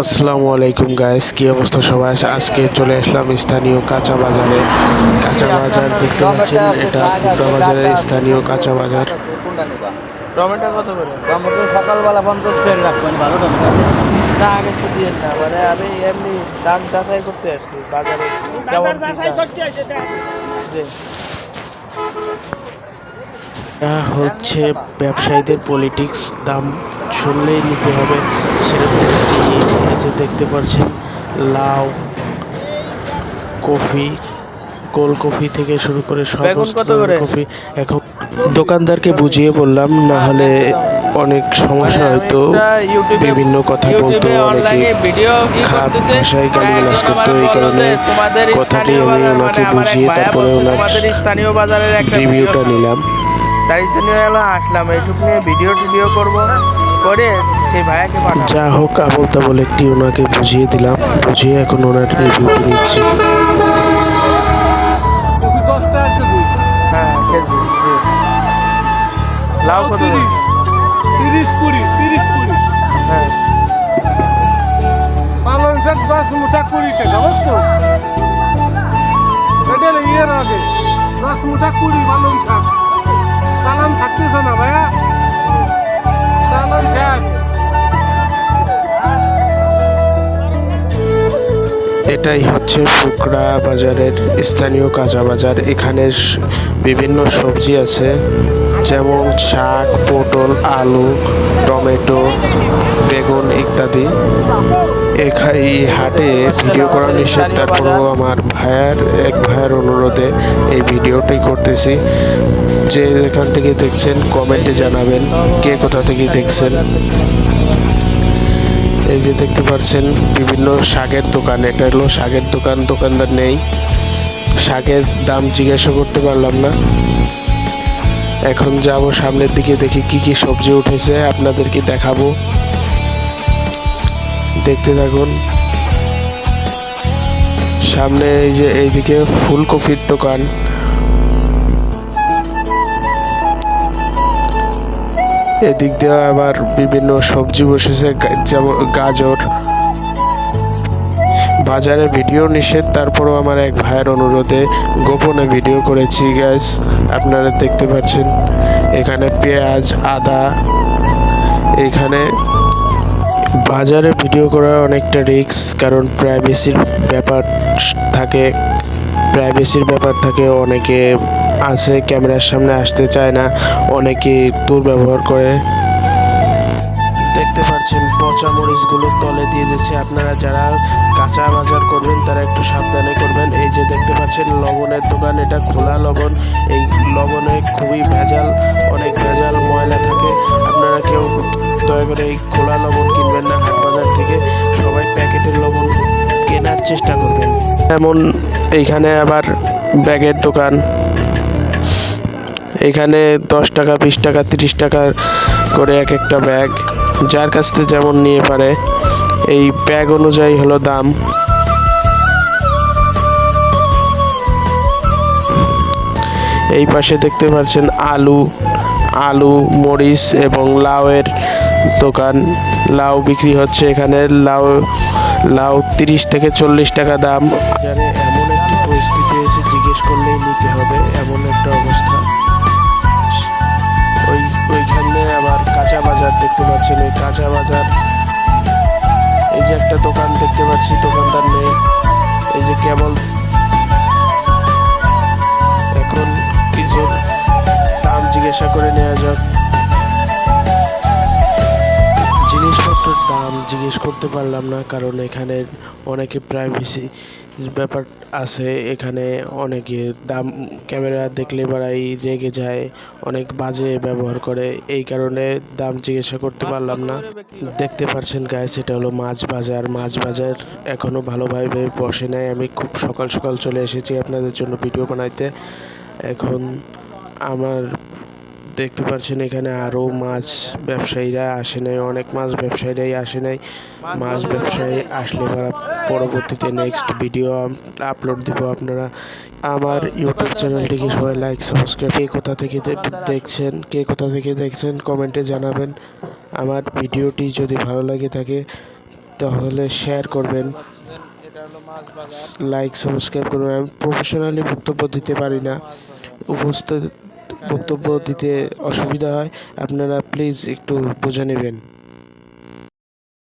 আসসালামু আলাইকুম গাইস, কি অবস্থা সবাই? আজকে চলে আসলাম স্থানীয় কাঁচা বাজারে। কাঁচা বাজার দেখতে পাচ্ছেন, এটা খুচরা বাজারের স্থানীয় কাঁচা বাজার। টমেটো কত করে? টমেটো সকালবেলা 50 টাকা রাখবেন, ভালো টমেটো। না আগে তো দিয়েন না, মানে আমি এমনি দাম যাচাই করতে আসছি বাজারে কেমন জি। এটা হচ্ছে ব্যবসায়ীদের পলিটিক্স, দাম শুনলেই নিতে হবে সেরকম একটি। এই যে দেখতে পাচ্ছেন লাউ, কফি, কোল্ড কফি থেকে শুরু করে বেগুন সমস্ত কত ধরনের করে? কফি। এখন দোকানদারকে বুঝিয়ে বললাম, না হলে অনেক সমস্যা মানে আমি হয়তো। একটা বিভিন্ন কথা বলতো, অনেকে অনলাইনে ভিডিও খারাপ করতেছে। ভাষায় গালিগালাজ করতো। এই বললো কারণে যে তোমাদের কথাটি স্থানীয় আমি বাজার, ওনাকে মানে আমার এক বুঝিয়ে ভাইয়া তারপরে বলছে ওনার তোমাদের স্থানীয় বাজারের একটা ভিডিও রিভিউটা নিলাম। তাই জন্য এলো আসলাম, এইটুকু নিয়ে ভিডিও করবো, করে সেই ভাইয়াকে পাঠাবো। যা হোক, আবল তাবল একটি ওনাকে বুঝিয়ে দিলাম, বুঝিয়ে এখন ওনার রিভিউটি নিচ্ছি। হ্যাঁ কেজি জি। লাউ কত করে? 30-20 হ্যাঁ পালং শাক 10 মুঠা 20 টাকা, বুঝছো? এটা এর আগে 10 মুঠা 20 পালং শাক। চালান থাকতেছে না ভাইয়া, চালান শেষ। এটাই হচ্ছে ফুকরা বাজারের স্থানীয় কাঁচা বাজার। এখানে বিভিন্ন সবজি আছে, যেমন শাক, পটল, আলু, টমেটো, বেগুন ইত্যাদি। এই হাটে ভিডিও করা নিষেধ, তারপরেও আমার এক ভাইয়ের অনুরোধে এই ভিডিওটাই করতেছি। যে এখান থেকে দেখছেন কমেন্টে জানাবেন কে কোথা থেকে দেখছেন। এই যে দেখতে পাচ্ছেন বিভিন্ন শাকের দোকান। এটা হলো শাকের দোকান, দোকানদার নেই। শাকের দাম জিজ্ঞাসা করতে পারলাম না। এখন যাব সামনের দিকে, দেখি কি কি সবজি উঠেছে, আপনাদেরকে দেখাবো, দেখতে থাকুন। সামনে এই যে এইদিকে ফুলকপির দোকান, এদিক দিয়ে আবার বিভিন্ন সবজি বসেছে, যেমন গাজর। বাজারে ভিডিও নিষেধ, তারপরও আমার এক ভাইয়ের অনুরোধে গোপনে ভিডিও করেছি গাইস। আপনারা দেখতে পাচ্ছেন এখানে পেঁয়াজ, আদা। এখানে বাজারে ভিডিও করা অনেকটা রিস্ক, কারণ প্রাইভেসির ব্যাপার থাকে। অনেকে আছে ক্যামেরার সামনে আসতে চায় না, অনেকে দুর্ব্যবহার করে। দেখতে পাচ্ছেন পচা মরিচগুলো তলে দিয়ে যাচ্ছে। আপনারা যারা কাঁচা বাজার করবেন তারা একটু সাবধানে করবেন। এই যে দেখতে পাচ্ছেন লবণের দোকান, এটা খোলা লবণ। এই লবণে খুবই ভেজাল, অনেক ভেজাল ময়লা থাকে। আপনারা কেউ দয়া করে এই খোলা লবণ কিনবেন না হাট বাজার থেকে, সবাই প্যাকেটের লবণ কেনার চেষ্টা করবেন। যেমন এইখানে আবার ব্যাগের দোকান, এখানে 10 টাকা, 20 টাকা, 30 টাকা করে এক একটা ব্যাগ, যার কাছ থেকে যেমন নিয়ে পারে। এই ব্যাগ অনুযায়ী হলো দাম। এই পাশে দেখতে পাচ্ছেন আলু, মরিচ এবং লাউয়ের দোকান। লাউ বিক্রি হচ্ছে এখানে। লাউ 30 থেকে 40 টাকা দাম। বাজারে এমন একটি পরিস্থিতি হয়েছে, জিজ্ঞেস করলেই নিতে হবে, এমন একটা অবস্থা। ওইখানে আবার কাঁচা বাজার দেখতে পাচ্ছেন, ওই কাঁচা বাজার। এই যে একটা দোকান দেখতে পাচ্ছি, দোকানদার নেই। এই যে কেবল এখন কিছুর দাম জিজ্ঞাসা করে নেওয়া যাক। জিনিসপত্রের দাম জিজ্ঞেস করতে পারলাম না, কারণ এখানে অনেকে প্রাইভেসি ব্যাপার আছে। এখানে অনেকে দাম ক্যামেরা দেখলে বাড়াই রেগে যায়, অনেক বাজে ব্যবহার করে। এই কারণে দাম জিজ্ঞাসা করতে পারলাম না। দেখতে পাচ্ছেন গাইস, এটা হলো মাছ বাজার এখনো ভালোভাবে বসে নাই। আমি খুব সকাল সকাল চলে এসেছি আপনাদের জন্য ভিডিও বানাইতে। এখন আমার দেখতে পাচ্ছেন এখানে আরও মাছ ব্যবসায়ীরা আসে নাই, অনেক মাছ ব্যবসায়ীরাই আসে নাই। মাছ ব্যবসায়ী আসলে পরবর্তীতে নেক্সট ভিডিও আপলোড দিব। আপনারা আমার ইউটিউব চ্যানেলটিকে সবাই লাইক, সাবস্ক্রাইব। কে কোথা থেকে দেখছেন কমেন্টে জানাবেন। আমার ভিডিওটি যদি ভালো লাগে থাকে তাহলে শেয়ার করবেন, এটা হলো মাছ বাজার। লাইক সাবস্ক্রাইব করবেন। আমি প্রফেশনালি বক্তব্য দিতে পারি না, উপস্থিত বক্তব্য দিতে অসুবিধা হয়, আপনারা প্লিজ একটু বুঝে নেবেন।